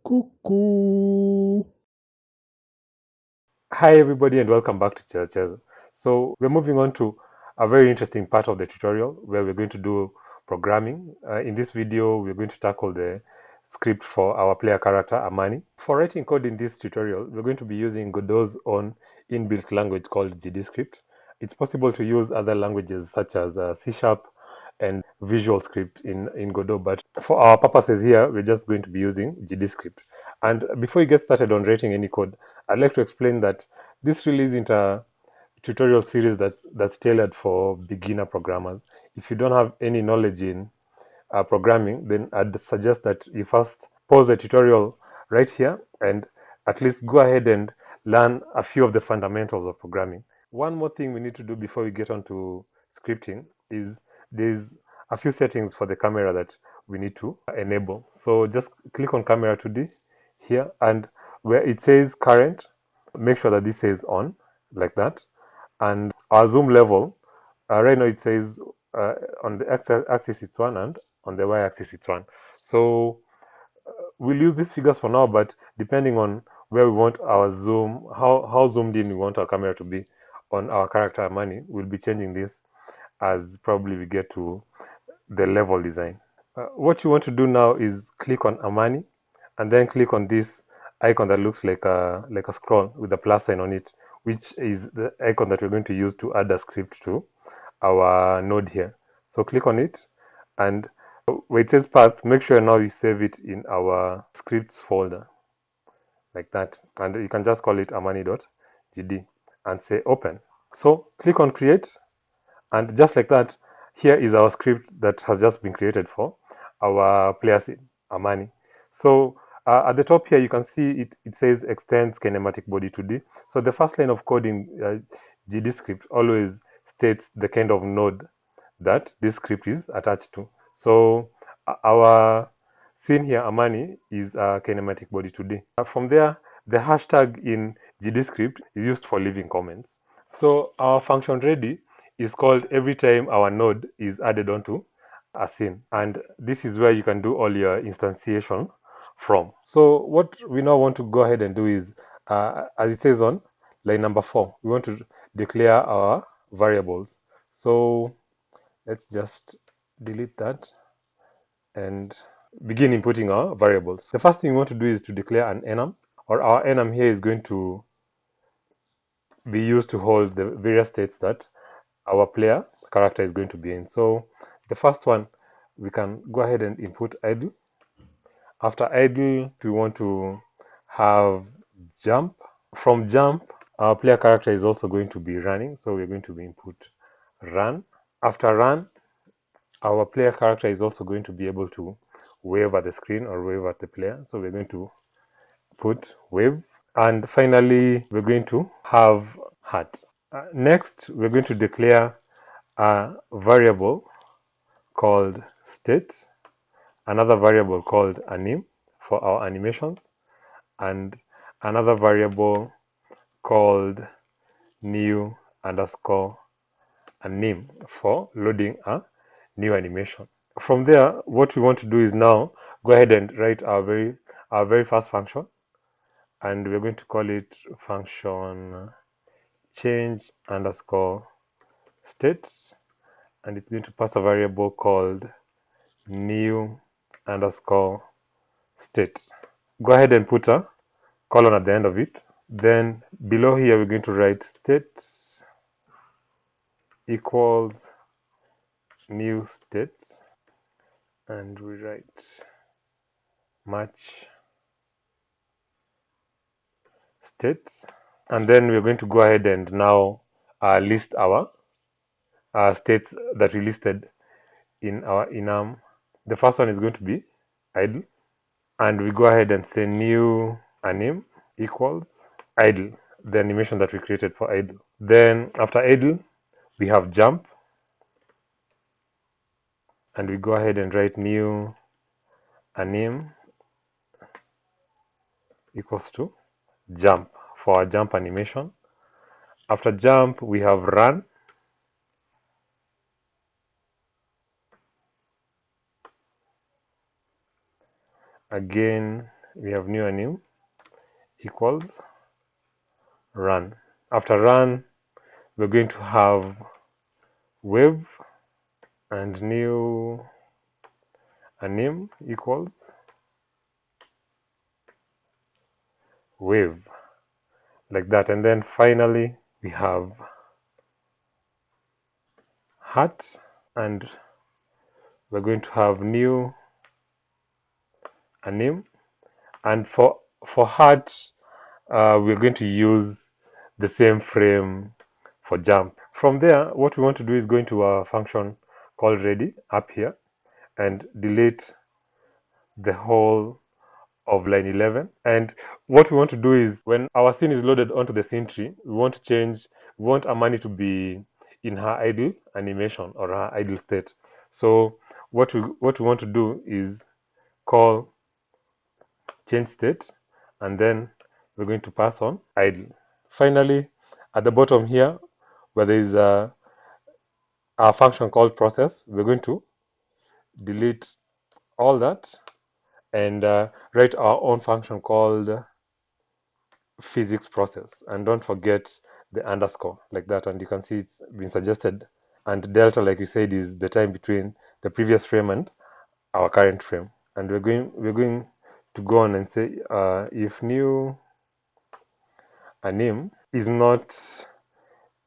Cuckoo. Hi everybody and welcome back to Chel. So we're moving on to a very interesting part of the tutorial where we're going to do programming. In this video, we're going to tackle the script for our player character Amani. For writing code in this tutorial, we're going to be using Godot's own inbuilt language called GDScript. It's possible to use other languages such as C# and Visual Script in Godot, but for our purposes here, we're just going to be using GDScript. And before you get started on writing any code, I'd like to explain that this really isn't a tutorial series that's tailored for beginner programmers. If you don't have any knowledge in programming, then I'd suggest that you first pause the tutorial right here and at least go ahead and learn a few of the fundamentals of programming. One more thing we need to do before we get on to scripting is there's a few settings for the camera that we need to enable. So just click on camera 2D here, and where it says current, make sure that this says on, like that. And our zoom level, right now it says on the x-axis it's 1 and on the y-axis it's 1. So we'll use these figures for now, but depending on where we want our zoom, how zoomed in we want our camera to be on our character Amani, we'll be changing this as probably we get to the level design. What you want to do now is click on Amani and then click on this icon that looks like a scroll with a plus sign on it, which is the icon that we're going to use to add a script to our node here. So click on it, and where it says path, make sure now you save it in our scripts folder like that, and you can just call it amani.gd and say open. So click on create, and just like that, here is our script that has just been created for our player scene, Amani. So at the top here, you can see it says extends kinematic body 2D. So the first line of code in GD script always states the kind of node that this script is attached to. So our scene here, Amani, is a kinematic body 2D. From there, the hashtag in GD script is used for leaving comments. So our function ready is called every time our node is added onto a scene, and this is where you can do all your instantiation from. So what we now want to go ahead and do is, as it says on line number 4, we want to declare our variables. So let's just delete that and begin inputting our variables. The first thing we want to do is to declare an enum, or our enum here is going to be used to hold the various states that our player character is going to be in. So the first one, we can go ahead and input idle. After idle, we want to have jump. From jump, our player character is also going to be running, so we're going to be input run. After run, our player character is also going to be able to wave at the screen or wave at the player, so we're going to put wave. And finally, we're going to have heart. Next, we're going to declare a variable called state, another variable called anim for our animations, and another variable called new underscore anim for loading a new animation. From there, what we want to do is now go ahead and write our very first function, and we're going to call it function change underscore state, and it's going to pass a variable called new underscore state. Go ahead and put a colon at the end of it. Then below here, we're going to write state equals new state, and we write match states. And then we're going to go ahead and now list our states that we listed in our enum. The first one is going to be idle, and we go ahead and say new anim equals idle, the animation that we created for idle. Then after idle, we have jump, and we go ahead and write new anim equals to jump for our jump animation. After jump, we have run, again we have new anim equals run. After run, we're going to have wave, and new anim equals wave, like that. And then finally we have heart, and we're going to have new anim, and for heart we're going to use the same frame for jump. From there, what we want to do is go into a function called ready up here and delete the whole of line 11. And what we want to do is, when our scene is loaded onto the scene tree, we want Amani to be in her idle animation or her idle state. So what we want to do is call change state, and then we're going to pass on idle. Finally, at the bottom here, where there is a function called process, we're going to delete all that and write our own function called physics process. And don't forget the underscore, like that. And you can see it's been suggested. And delta, like we said, is the time between the previous frame and our current frame. And we're going to go on and say if new anim is not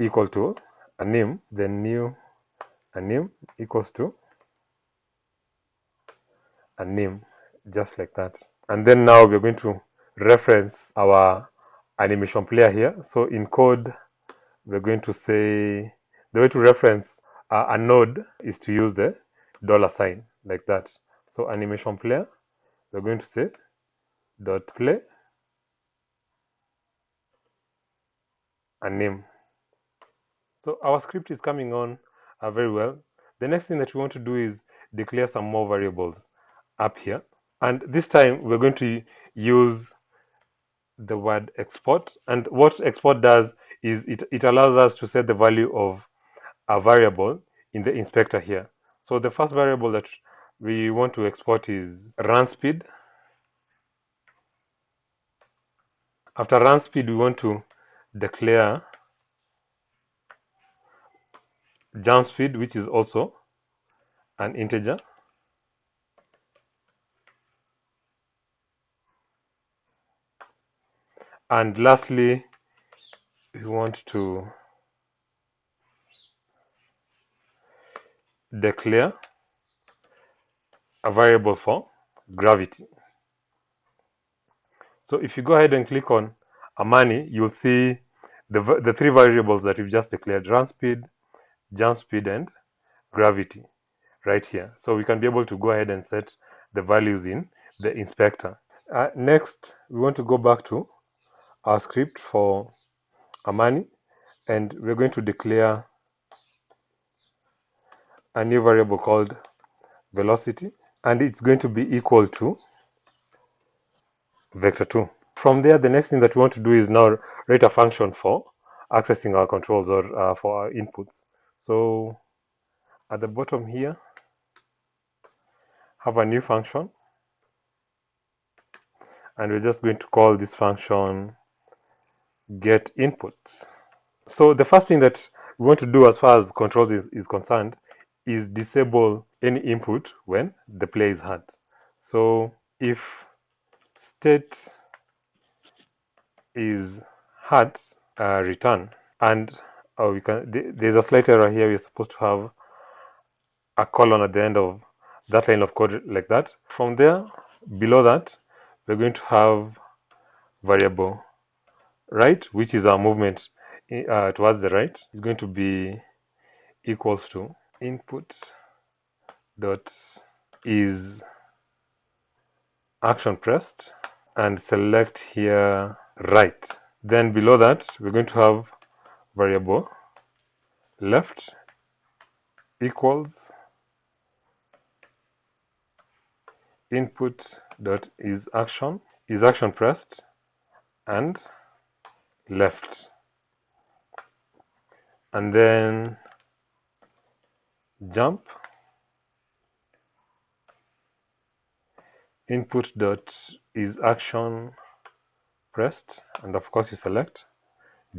equal to anim, then new anim equals to anim, just like that. And then now we're going to reference our animation player here. So in code, we're going to say the way to reference a node is to use the $sign, like that. So animation player, we're going to say dot play anim. So our script is coming on very well. The next thing that we want to do is declare some more variables up here. And this time we're going to use the word export. And what export does is it allows us to set the value of a variable in the inspector here. So the first variable that we want to export is run speed. After run speed, we want to declare jump speed, which is also an integer. And lastly, we want to declare a variable for gravity. So if you go ahead and click on Amani, you'll see the three variables that we've just declared: run speed, jump speed, and gravity, right here. So we can be able to go ahead and set the values in the inspector. Next, we want to go back to our script for Amani, and we're going to declare a new variable called velocity, and it's going to be equal to vector2. From there, the next thing that we want to do is now write a function for accessing our controls or for our inputs. So at the bottom here, have a new function, and we're just going to call this function get inputs. So the first thing that we want to do as far as controls is concerned is disable any input when the player is hard. So if state is hard, return. And we can there's a slight error here. We're supposed to have a colon at the end of that line of code, like that. From there, below that, we're going to have variable right, which is our movement towards the right. Is going to be equals to input dot is action pressed, and select here right. Then below that, we're going to have variable left equals input dot is action pressed and left, and then jump input dot is action pressed, and of course you select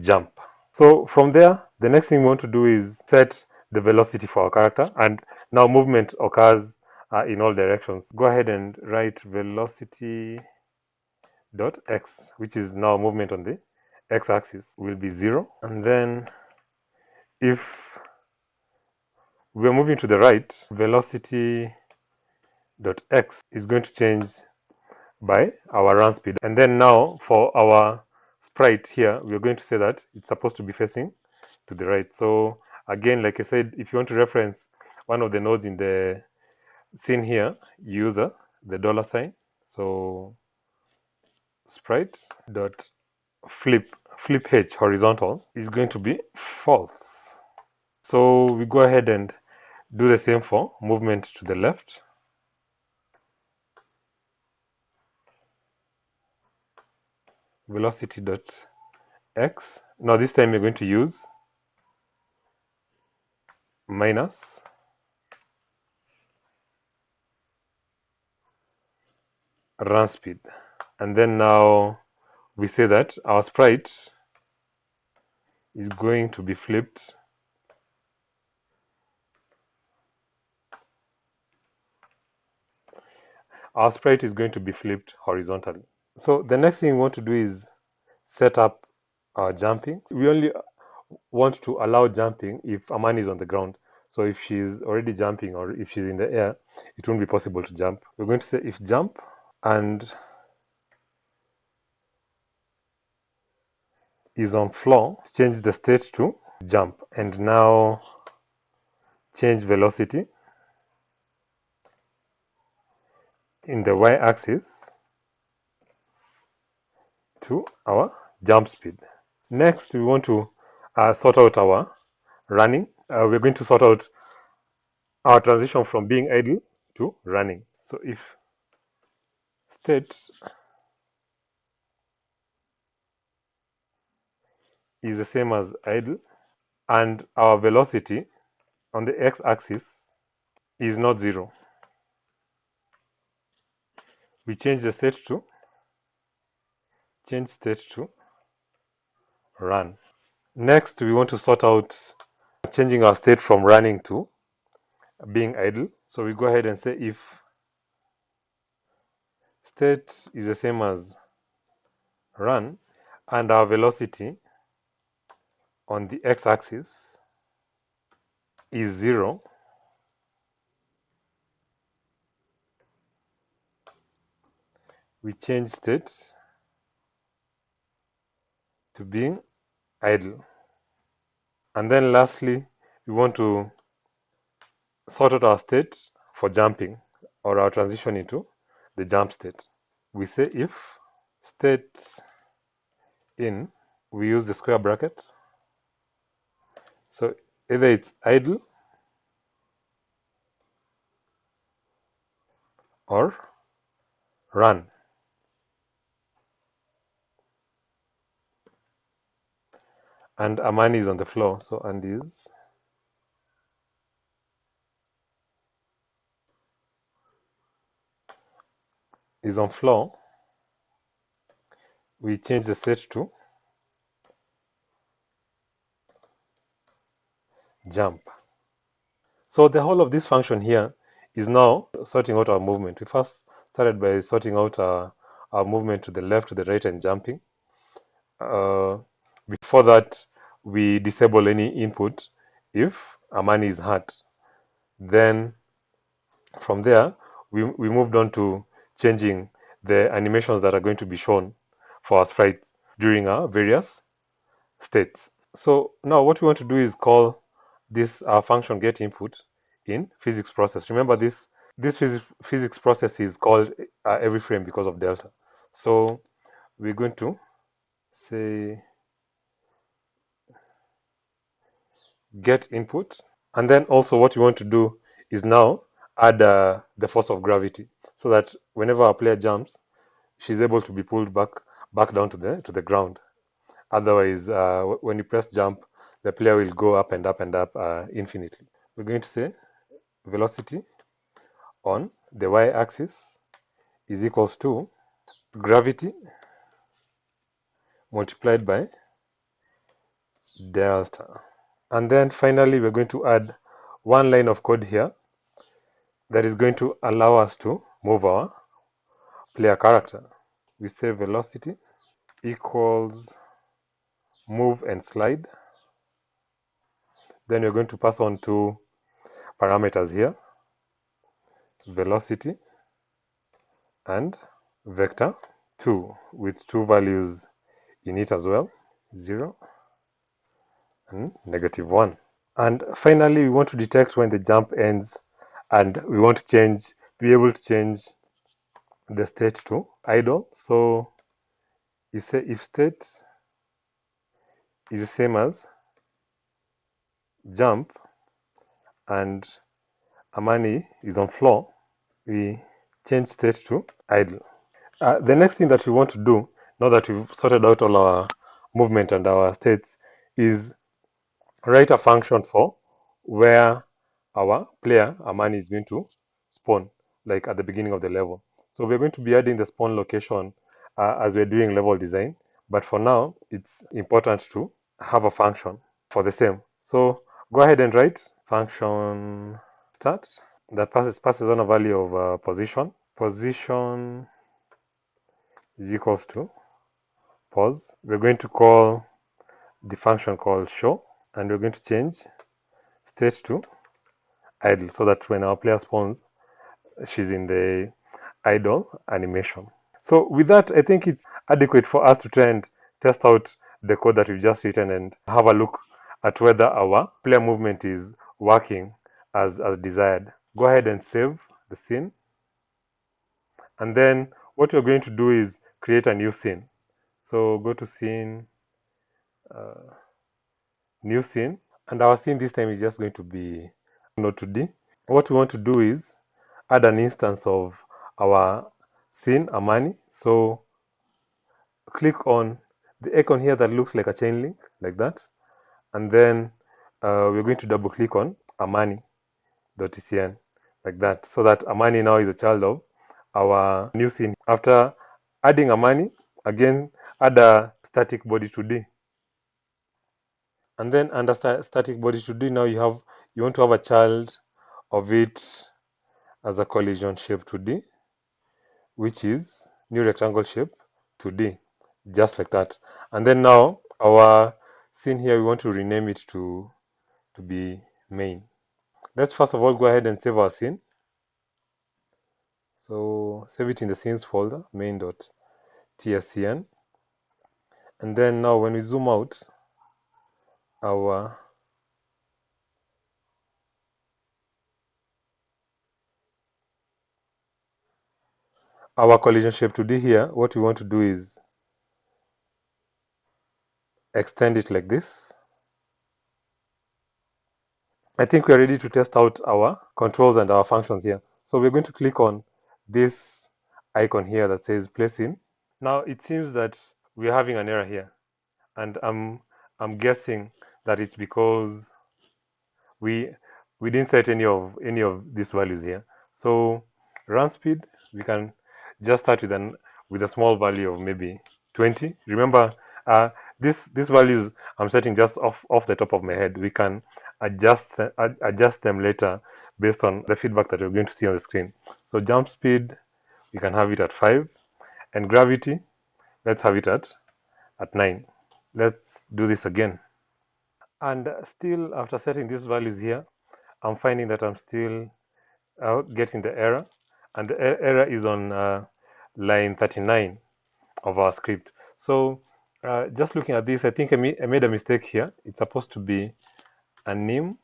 jump. So from there, the next thing we want to do is set the velocity for our character, and now movement occurs in all directions. Go ahead and write velocity dot x, which is now movement on the x-axis, will be 0. And then if we're moving to the right, velocity dot x is going to change by our run speed. And then now for our sprite here, we're going to say that it's supposed to be facing to the right. So again, like I said, if you want to reference one of the nodes in the scene here, use the dollar sign. So sprite dot flip h horizontal is going to be false. So we go ahead and do the same for movement to the left. Velocity dot x. Now this time we're going to use minus run speed, and then now we say that our sprite is going to be flipped horizontally. So the next thing we want to do is set up our jumping. We only want to allow jumping if Amani is on the ground. So if she's already jumping or if she's in the air, it won't be possible to jump. We're going to say if jump, and is on floor, change the state to jump, and now change velocity in the y-axis to our jump speed. Next, we want to sort out our running. We're going to sort out our transition from being idle to running. So if state is the same as idle and our velocity on the x-axis is not 0, we change state to run. Next, we want to sort out changing our state from running to being idle. So we go ahead and say if state is the same as run and our velocity on the x-axis is 0, we change state to being idle. And then lastly, we want to sort out our state for jumping or our transition into the jump state. We say if state in, we use the square bracket. So either it's idle or run. And Amani is on the floor, so and is on floor. We change the state to jump. So the whole of this function here is now sorting out our movement. We first started by sorting out our movement to the left, to the right, and jumping. Before that, we disable any input if Amani is hurt. Then from there, we moved on to changing the animations that are going to be shown for our sprite during our various states. So now what we want to do is call this function get input in physics process. Remember this physics process is called every frame because of delta. So we're going to say get input, and then also what we want to do is now add the force of gravity, so that whenever our player jumps, she's able to be pulled back down to the ground. Otherwise, when you press jump, the player will go up and up and up infinitely. We're going to say velocity on the y-axis is equals to gravity multiplied by delta. And then finally, we're going to add one line of code here that is going to allow us to move our player character. We say velocity equals move and slide. Then we're going to pass on two parameters here, velocity and vector 2 with two values in it as well, 0 and -1. And finally, we want to detect when the jump ends, and we want to be able to change the state to idle. So you say if state is the same as jump and Amani is on floor, we change state to idle. The next thing that we want to do, now that we've sorted out all our movement and our states, is write a function for where our player Amani is going to spawn, like at the beginning of the level. So we're going to be adding the spawn location as we're doing level design, but for now it's important to have a function for the same. So go ahead and write function start that passes on a value of position. Position is equals to pause. We're going to call the function called show, and we're going to change state to idle so that when our player spawns, she's in the idle animation. So with that, I think it's adequate for us to try and test out the code that we've just written and have a look at whether our player movement is working as desired. Go ahead and save the scene. And then what we're going to do is create a new scene. So go to scene, new scene, and our scene this time is just going to be not 2D. What we want to do is add an instance of our scene, Amani. So click on the icon here that looks like a chain link, like that. And then we're going to double click on Amani.tcn, like that, so that Amani now is a child of our new scene. After adding Amani, again, add a static body 2D. And then under static body 2D, now you want to have a child of it as a collision shape 2D, which is new rectangle shape 2D, just like that. And then now our scene here, we want to rename it to be main. Let's first of all go ahead and save our scene. So save it in the scenes folder, main.tscn. And then now when we zoom out, our collision shape 2D here, what we want to do is extend it like this. I think we're ready to test out our controls and our functions here. So we're going to click on this icon here that says place in. Now it seems that we're having an error here, and I'm guessing that it's because we didn't set any of these values here. So run speed, we can just start with a small value of maybe 20. Remember, these values I'm setting just off the top of my head. We can adjust them later based on the feedback that we're going to see on the screen. So jump speed, we can have it at 5, and gravity, let's have it at 9. Let's do this again. And still, after setting these values here, I'm finding that I'm still getting the error, and the error is on line 39 of our script. So just looking at this, I think I made a mistake here. It's supposed to be anim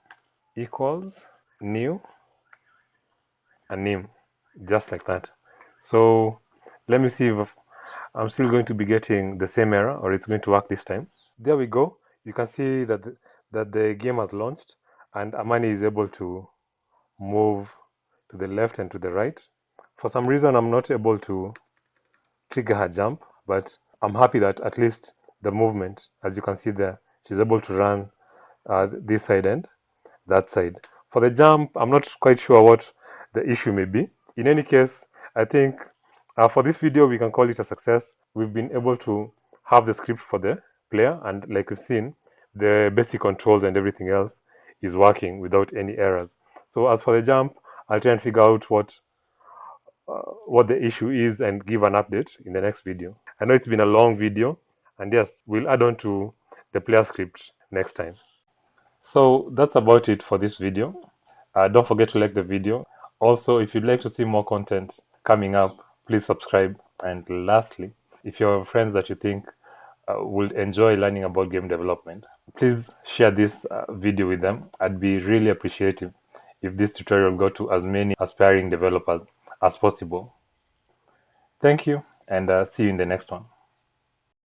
equals new anim, just like that. So let me see if I'm still going to be getting the same error, or it's going to work this time. There we go. You can see that the game has launched, and Amani is able to move to the left and to the right. For some reason, I'm not able to trigger her jump, but I'm happy that at least the movement, as you can see there, she's able to run this side and that side. For the jump, I'm not quite sure what the issue may be. In any case, I think For this video, we can call it a success. We've been able to have the script for the player, and like we've seen, the basic controls and everything else is working without any errors. So as for the jump, I'll try and figure out what the issue is and give an update in the next video. I know it's been a long video, and yes, we'll add on to the player script next time. So that's about it for this video. Don't forget to like the video. Also, if you'd like to see more content coming up, please subscribe. And lastly, if you have friends that you think would enjoy learning about game development, please share this video with them. I'd be really appreciative if this tutorial got to as many aspiring developers as possible. Thank you, and see you in the next one.